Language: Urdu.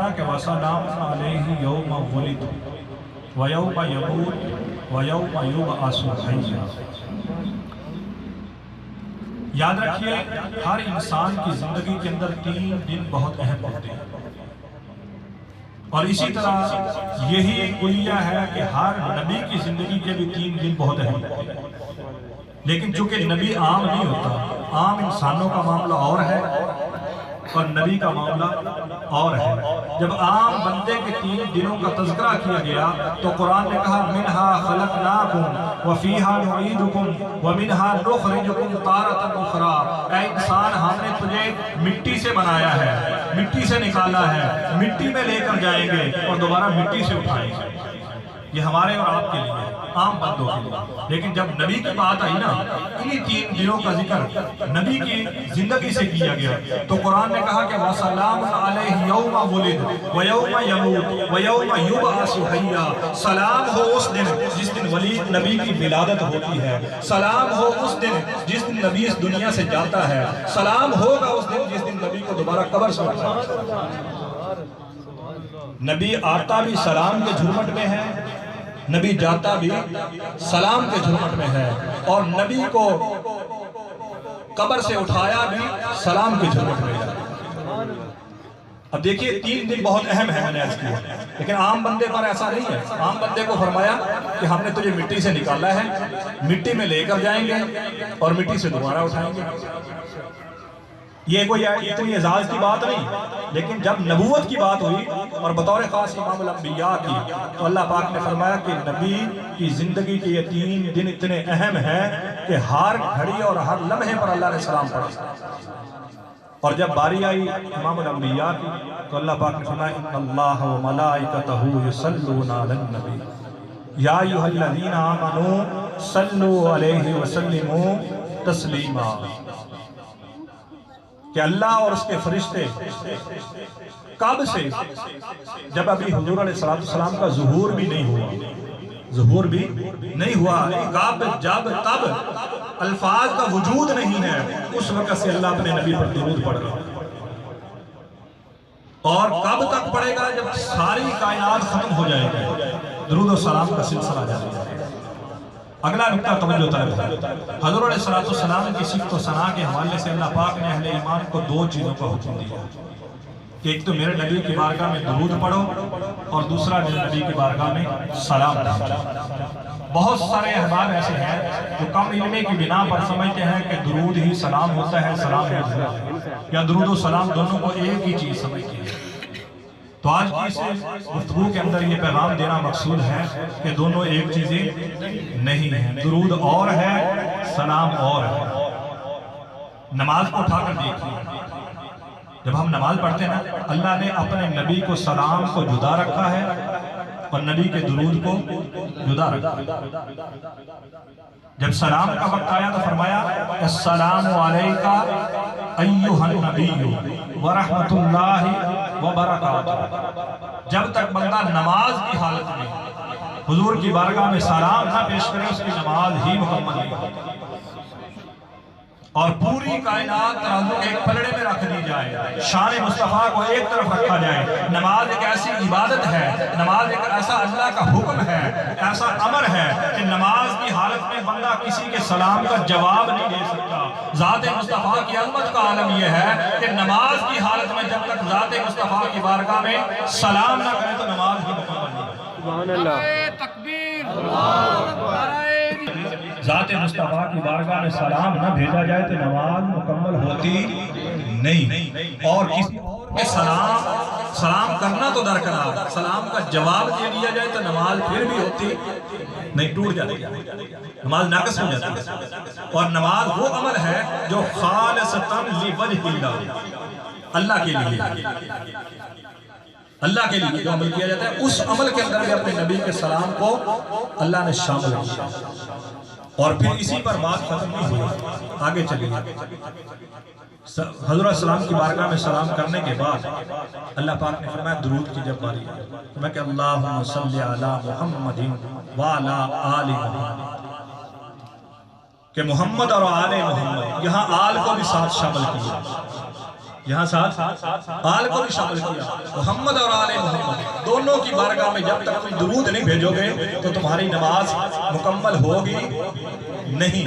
فرمایا کہ وَسَلَامٌ عَلَيْهِ يَوْمَ وُلِدَ وَيَوْمَ يَمُوتُ وَيَوْمَ يُبْعَثُ حَيًّا۔ یاد رکھیے ہر انسان کی زندگی کے اندر 3 دن بہت اہم ہوتے ہیں، اور اسی طرح یہی کلیہ ہے کہ ہر نبی کی زندگی کے بھی 3 دن بہت اہم ہوتے ہیں۔ لیکن چونکہ نبی عام نہیں ہوتا، عام انسانوں کا معاملہ اور ہے اور نبی کا معاملہ اور ہے۔ جب عام بندے کے 3 دنوں کا تذکرہ کیا گیا تو قرآن نے کہا مِنْهَا خَلَقْنَاكُمْ وَفِيهَا نُعِيدُكُمْ وَمِنْهَا نُخْرِجُكُمْ تَارَةً أُخْرَىٰ۔ اے انسان، ہم نے تجھے مٹی سے بنایا ہے، مٹی سے نکالا ہے، مٹی میں لے کر جائیں گے اور دوبارہ مٹی سے اٹھائیں گے۔ یہ ہمارے اور آپ کے لیے، عام بندوں کے لیے۔ لیکن جب نبی کی بات آئی نا، انہی 3 دنوں کا ذکر نبی کی زندگی سے کیا گیا تو قرآن نے کہا کہ وَسَلَامٌ عَلَيْهِ يَوْمَ وُلِدَ وَيَوْمَ يَمُوتُ وَيَوْمَ يُبْعَثُ حَيًّا۔ سلام ہو اس دن جس دن نبی کی ولادت ہوتی ہے، سلام ہو اس دن جس دن نبی اس دنیا سے جاتا ہے، سلام ہوگا اس دن جس دن نبی کو دوبارہ قبر سے اٹھایا۔ نبی آتا بھی سلام کے جھرمٹ میں ہے، نبی جاتا بھی سلام کے جھرمٹ میں ہے، اور نبی کو قبر سے اٹھایا بھی سلام کے جھرمٹ میں ہے۔ اب دیکھیے 3 دن بہت اہم ہے، میں نے عرض کیا، لیکن عام بندے پر ایسا نہیں ہے۔ عام بندے کو فرمایا کہ ہم نے تجھے مٹی سے نکالا ہے، مٹی میں لے کر جائیں گے اور مٹی سے دوبارہ اٹھائیں گے۔ یہ کوئی اتنی اعزاز کی بات نہیں، لیکن جب نبوت کی بات ہوئی اور بطور خاص امام الانبیاء کی، تو اللہ پاک نے فرمایا کہ نبی کی زندگی کے یہ 3 دن اتنے اہم ہیں کہ ہر گھڑی اور ہر لمحے پر اللہ نے سلام پڑھا۔ اور جب باری آئی امام الانبیاء کی تو اللہ پاک نے فرمایا ان اللہ وملائکتہ یصلون علی النبی یا ایھا الذین آمنوا صلوا علیہ وسلموا تسلیما، کہ اللہ اور اس کے فرشتے کب سے، جب ابھی حضور علیہ السلام کا ظہور بھی نہیں ہوا، کب، جب، تب الفاظ کا وجود نہیں ہے، اس وقت سے اللہ اپنے نبی پر درود پڑھ رہا ہے۔ اور کب تک پڑھے گا؟ جب ساری کائنات ختم ہو جائے گی، درود و سلام کا سلسلہ جاری ہے۔ اگلا نکتہ توجہ طلب ہے۔ حضور علیہ السلام کی صفت و ثنا کے حوالے سے اللہ پاک نے اہل ایمان کو 2 چیزوں کا حکم دیا کہ ایک تو میرے نبی کی بارگاہ میں درود پڑھو اور دوسرا میرے نبی کی بارگاہ میں سلام پڑھو۔ بہت سارے احباب ایسے ہیں جو کم علمی کی بنا پر سمجھتے ہیں کہ درود ہی سلام ہوتا ہے، سلام ہی درود ہے، یا درود و سلام دونوں کو ایک ہی چیز سمجھتے ہیں۔ تو آج کی اس گفتگو کے اندر یہ پیغام دینا مقصود ہے کہ دونوں ایک چیزیں نہیں ہیں، درود اور ہے، سلام اور ہے۔ نماز کو اٹھا کر دیکھیے، جب ہم نماز پڑھتے ہیں نا، اللہ نے اپنے نبی کو سلام کو جدا رکھا ہے اور نبی کے درود کو جدا رکھا ہے۔ جب سلام کا وقت آیا تو فرمایا السلام علیکہ ایھا النبی ورحمۃ اللہ وبرکاتہ۔ جب تک بندہ نماز کی حالت میں حضور کی بارگاہ میں سلام نہ پیش کرے، اس کی نماز ہی مکمل نہیں ہوتی۔ اور پوری کائنات ترازو کے ایک پلڑے میں رکھ دی جائے، شان مصطفیٰ کو ایک طرف رکھا جائے۔ نماز ایک ایسی عبادت ہے، نماز ایک ایسا اللہ کا حکم ہے، ایسا امر ہے کہ نماز کی حالت میں بندہ کسی کے سلام کا جواب نہیں دے سکتا۔ ذات مصطفیٰ کی عظمت کا عالم یہ ہے کہ نماز کی حالت میں جب تک ذات مصطفیٰ کی بارگاہ میں سلام نہ کرے تو نماز ہی مکمل نہیں ہے۔ سبحان اللہ، تکبیر، ذات مصطفیٰ کی بارگاہ میں سلام نہ بھیجا جائے تو نماز مکمل ہوتی نہیں۔ اور کسی کے سلام کرنا تو درکنار، سلام کا جواب دے دیا جائے تو نماز پھر بھی ہوتی نہیں، ٹوٹ جاتی، نماز ناقص ہو جاتی ہے۔ اور نماز وہ عمل ہے جو خالصتاً لوجہ اللہ کے لیے، اللہ کے لیے جو عمل کیا جاتا ہے، اس عمل کے اندر بھی اپنے نبی کے سلام کو اللہ نے شامل کیا۔ اور پھر اسی پر بات ختم نہیں ہوئی، آگے چلیے۔ حضور السلام کی بارگاہ میں سلام کرنے کے بعد اللہ پاک نے فرمایا درود کی جب باری ہے تو میں کہ اللہم صلی علی محمد وعلی آل محمد، کہ محمد اور آل محمد، یہاں آل کو بھی ساتھ شامل کیا۔ یہاں ساتھ آل کو بھی شامل کیا، محمد اور آل محمد دونوں کی بارگاہ میں جب تک کوئی درود نہیں بھیجو گے تو تمہاری نماز مکمل ہوگی نہیں۔